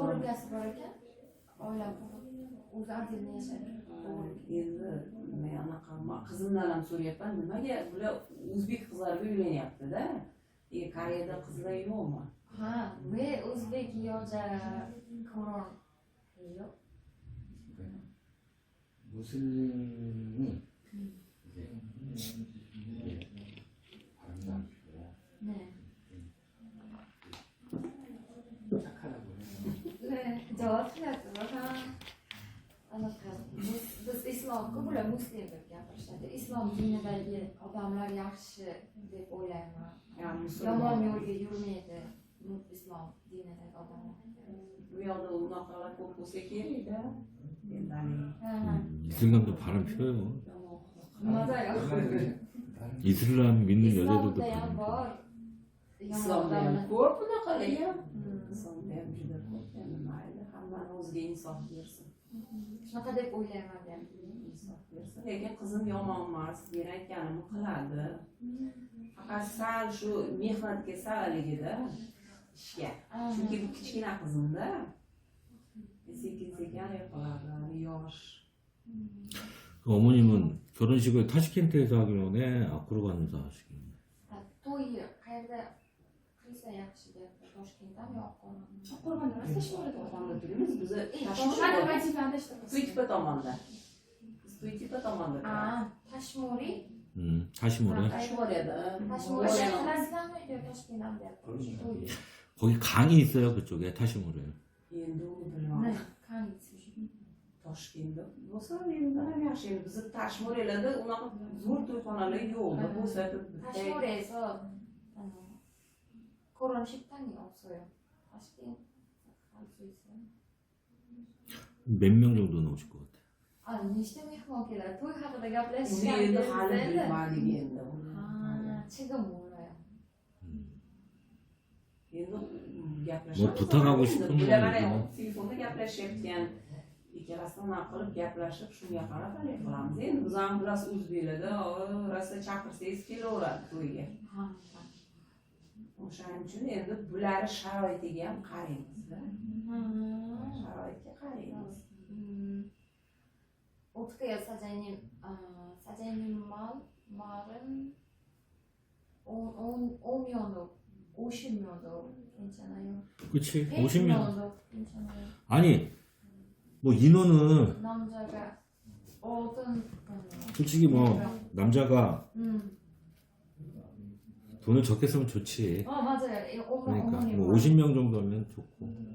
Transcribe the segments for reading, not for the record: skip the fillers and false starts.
Qavurgasi bor ekan. Oila o'zi отдельно yashaydi. Endi men anaqa qizimdan ham so'rayapman, nimaga bular o'zbek qizlariga uylanyapti-da? Koreyada qizlar yo'qmi? Ha, ve o'zbek yo'ja koron yo'q. 무슬림이 이제 바람난 네. 착하다고 해서 네, javob qilyapti. Ha. Anaqa biz islomga bular muslim deb gapirishadi. Islom dinidagi odamlar yaxshi deb o'ylayman. Yomon yo'lga yurmaydi islom dinidagi odamlar. Bu yoqda unaqalar ko'p bo'lsa kerak-da. 이슬람도 바람 펴요. 맞아요. 이슬람 믿는 여자들도 islomda ham 바람 펴요. bor. Islomda ham ko'p bunaqalar. Islomda ham juda ko'p. Mayli, hammani o'ziga insof bersin. Shunaqa deb o'ylayman men. Insof bersin. Lekin qizim yomon emas, men aytganimni qiladi. Faqat sal shu mehnatga saraligida ishga. Chunki bu kichkina qizimda. Sekin-sekin qiladi, yosh. 어머님은 결혼식을 타시켄트에서 하기로 해? 앞으로 가면서 하시길? to'y qayerda qilsa yaxshi deb Toshkentdami yoqqan? Qo'rg'onda emas, Tashqarida tomonda turamiz. Biz Tuytipa tomonda. Biz Tuytipa tomonda turamiz. Tashmuriy. 타시모레? Tashqarida. Tashmuriy shaharlaridami yo Toshkentdami deyapti. 거기 강이 있어요, 그쪽에 타시모레. Endi uni Ne? bilmadim. Qanisi? Toshkentda bo'lsa endi ham yaxshi. Endi biz Tashmuriylarda unaqa zo'r to'yxonalar yo'q. Bo'lsa Tashmuriy에서 결혼식장이 없어요. Toshkent 갈 수 있어요? 몇 명 정도는 오실 것 같아요? nechta mehmon keladi? To'y haqida uni gaplashishgan endi hali bilmadik endi. 지금 몰라요. Endi gaplashamiz. 뭐 부탁하고 싶은 거 bular 있으면? telefonda gaplashayotgan ikkalasidan aqilib gaplashib shunga qarab hali qilamiz. Endi biz ham biroz o'zbeklarda rosa chaqirsangiz kelaveradi to'yga. O'shaning uchun endi bularni sharoitiga ham qaraymiz-da. Sharoitga qaraymiz. 어떻게 해요, 사장님? 사장님 말은 5명도 50명도 괜찮아요. 그치? 50명. 100명도 괜찮아요. 아니, 뭐 인원은 남자가 어떤 솔직히 뭐 남자가 돈을 적게 쓰면 좋지. 맞아요. 그러니까 어머니 뭐 50명 정도면 좋고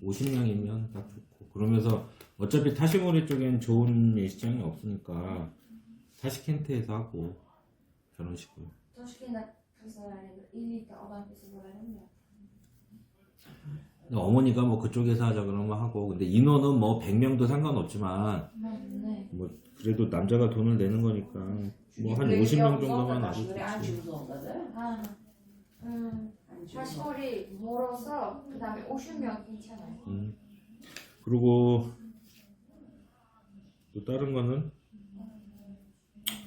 50명이면 딱 좋고 그러면서 어차피 타시모리 쪽엔 좋은 예식장이 없으니까 타시켄트에서 하고 결혼식을. Toshkentda qilsalar endi 50ta odam kelsa bo'ladimi? 근데 어머니가 뭐 그쪽에서 하자 그러면 하고 근데 인원은 뭐 100명도 상관없지만 네. 뭐 그래도 남자가 돈을 내는 거니까 뭐 한 50명 정도만 와도 Tashmuriy ancha 좋지. uzoqda-da. Tashmuriy 멀어서 그다음에 50명 괜찮아요. 그리고 또 다른 거는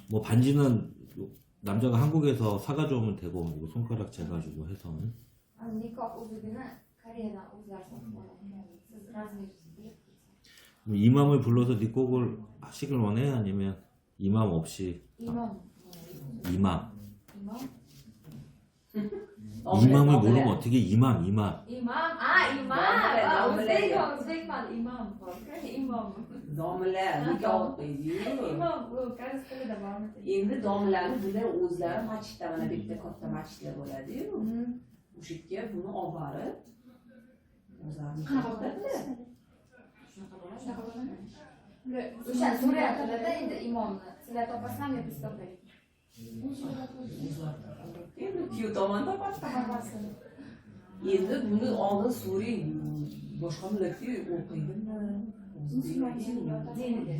뭐 반지는 남자가 한국에서 사가져 오면 되고 이거 손가락 재가지고 해서 Nikoh uzugini Koreyadan o'zlari sotib oladi. Siz razmer 뭐 이맘을 불러서 네 곡을 하시길 원해? 아니면 이맘 없이 imom. 이맘 Domla, 이맘을 domla. 모르면 어떻게 이맘 Imom. Domla. O'zbekman imom. Imom. Domla nikoh o'qiydi-yu. Imom bu koreys tilida bormi? Endi domlani bular o'zlari masjidda mana bu yerda katta masjidlar bo'ladi-yu. O'sha yerga buni olib borib o'zlari Shunaqa bo'ladimi? O'sha Suriya tilida endi imomni sizlar topasizlarmi yo biz topaylik? endi kuyov tomon topadi hammasini. Endi buni oldin Suriya boshqa millatga o'qiydimi?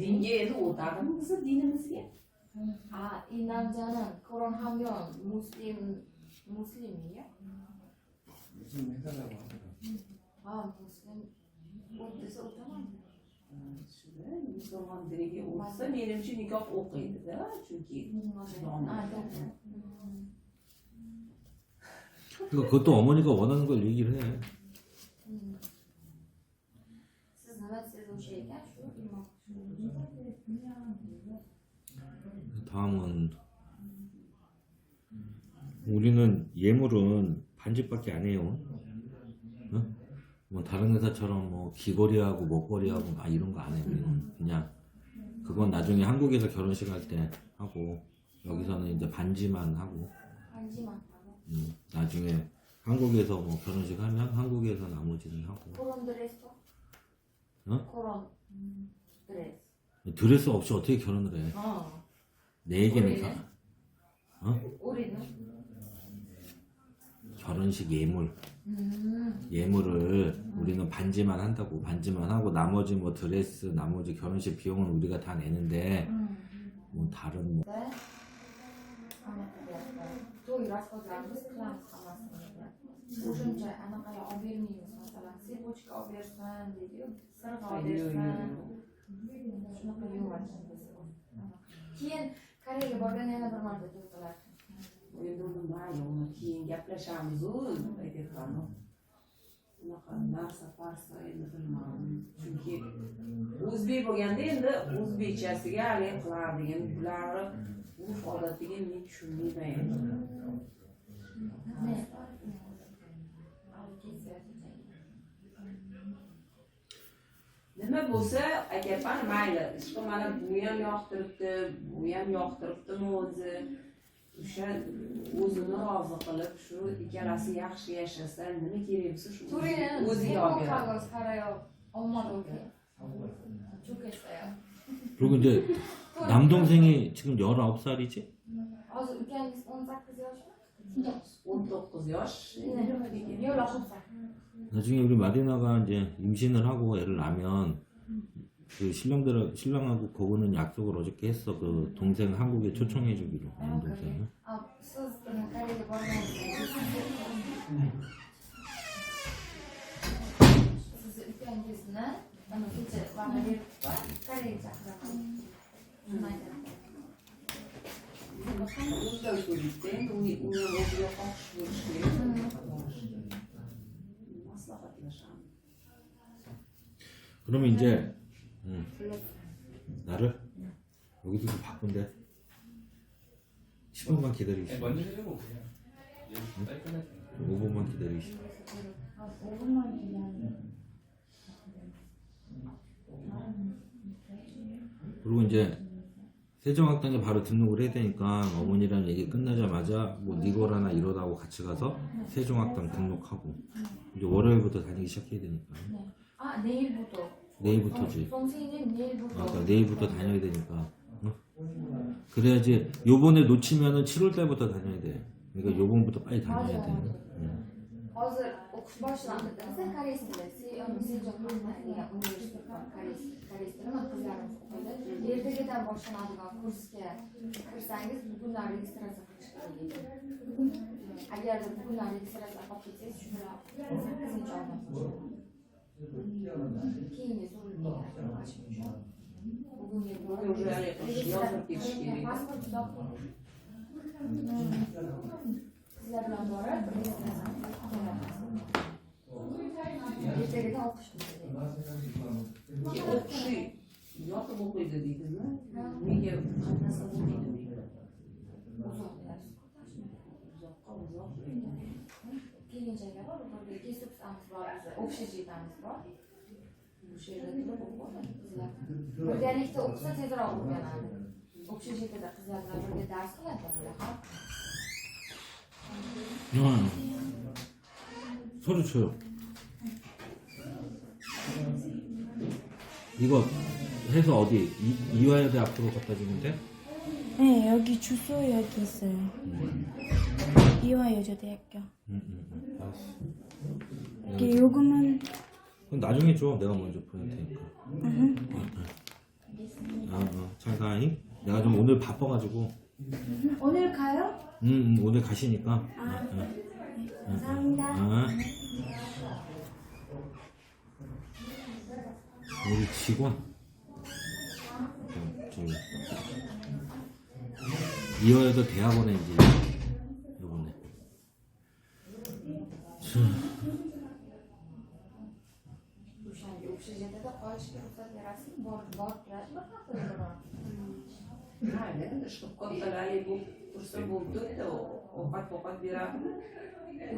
Dinga endi o'tadimi bizni dinimizga? 이 남자는 결혼하면 무슬림이에요? 무슨 회사라고 하더라고. 무슬림 o'tdesa o'taman. Musulmon diniga o'tsa menimcha nikoh o'qiydi-da, chunki 그러니까 그것도 어머니가 원하는 걸 얘기를 해. yozuvchi ekan shu imoq. 다음은 우리는 예물은 반집밖에 안 해요. 어? 뭐 다른 회사처럼 뭐 귀걸이하고 목걸이하고 막 이런 거 안 해요. 우리는 그냥 그건 나중에 한국에서 결혼식 할 때 하고 여기서는 이제 반지만 하고 반지만 하고. 나중에 한국에서 뭐 결혼식 하면 한국에서 나머지는 하고 그런 드레스? 어? 그런 드레스. 드레스 없이 어떻게 결혼을 해? 내 얘기는 우리는? 우리는? 결혼식 예물을 우리는 반지만 한다고 반지만 하고 나머지 뭐 드레스 나머지 결혼식 비용은 우리가 다 내는데 뭐 다른 뭐 네. to'y rasxozlarimiz qilamiz hammasini. O'shuncha anaqaga olib bermaymiz. Masalan, sirbochka olib bersin deydi-yu, sirg'a olib bersin. Shunaqa yo'q biz. Keyin Koreyaga borganda yana bir marta to'ydilar. endi uni mayli uni keyin gaplashamiz-u nima aytyapman. Unaqa narsa farsa endi bilmadim. Chunki o'zbek bo'lganda endi o'zbekchasiga haligi qilardik. Endi bularni urf odatiga men tushunmayman. Ne? Nima bo'lsa aytyapman mayli. Ishqi mana bu ham yoqtiribdi, bu ham yoqtiribdimi o'zi. O'sha o'zini rozi qilib shu ikkalasi yaxshi yashasa nima kerak bo'lsa shu o'ziga olib beradi. 살아요. 엄마도 오게. 좋겠어요. 그리고 이제 남동생이 지금 19살이지? 아주 ukanggiz 18 yoshmi? 19 yosh. yo'q 9살. 나중에 우리 마리나가 이제 임신을 하고 애를 낳으면 그 신랑하고 그거는 약속을 어저께 했어. 그 동생 한국에 초청해 주기로. 남동생. siz Koreyaga borganingizda sizni ukangizni mana kecha va'da beribdi Koreyaga chaqiraman. Shuni aytaman. undan ko'ribdi. Uni o'ziga xohish bo'lishi kerak. Maslahatlashamiz. 그러면 이제 나를 여기도 좀 바쁜데 10분만 기다리시오. 먼저 해주고 그냥 빨리 끝내세요. 5분만 기다리시오. 5분만 기다려. 그리고 이제 세종학당에 바로 등록을 해야 되니까 어머니랑 얘기 끝나자마자 뭐 니거라나 이러다고 같이 가서 세종학당 등록하고 이제 월요일부터 다니기 시작해야 되니까. 아 내일부터. 내일부터지. 동생님 내일부터. 그러니까 내일부터 다녀야 되니까. 응? 그래야지 요번에 놓치면은 7월달부터 다녀야 돼. 그러니까 요번부터 빨리 다녀야 돼. 응. hozir o'qish boshlandi desa koreys tili Sejong universitet koreys tili qizlarimiz o'qiydi. Ertagadan boshlanadigan kursga kirsangiz bugundan registratsiya qilish kerak. Agarda bugundan registratsiya qilib ketsangiz shu bilan 8-oydan keyingi so'rovga bugungi Уже yozib ketish kerak. pasport uzoq sizlar bilan borib ertagadan o'qish O'qishi yotib o'qiydi deydizmi? Nega qatnasa bo'lmaydi? Uzoq. keyinchaga bor birga kesibsamiz bor общежитiyamiz bor o'sha yerda turib o'qiydi qizlar birgalikda o'qisa tezroq o'rganadi общежитiyada qizlar bilan birga dars qiladi 서류 줘요. 이거 해서 어디 이화여대 앞으로 갖다 주면 돼? 네, 여기 주소 여기 있어요. 이화여자대학교. 알았어. 이렇게 요금은 그럼 나중에 줘. 내가 먼저 보낼 테니까. 잘 가잉. 내가 좀 오늘 바빠가지고. 오늘 가요? 오늘 가시니까. 감사합니다. 우리 직원. 저기. 이화여대 대학원에 이제 요번에. o'shanga общежитияda qolishga ruxsat berasizmi? Borib turadi, bir haftada boradi. Mayli, endi shu kattalarga bu tursa bo'ldi-da, ovqat beradi.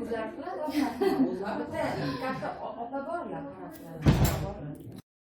O'zlari qiladi ovqatni. O'zlari Bitta katta opa borlar, qarab turadi.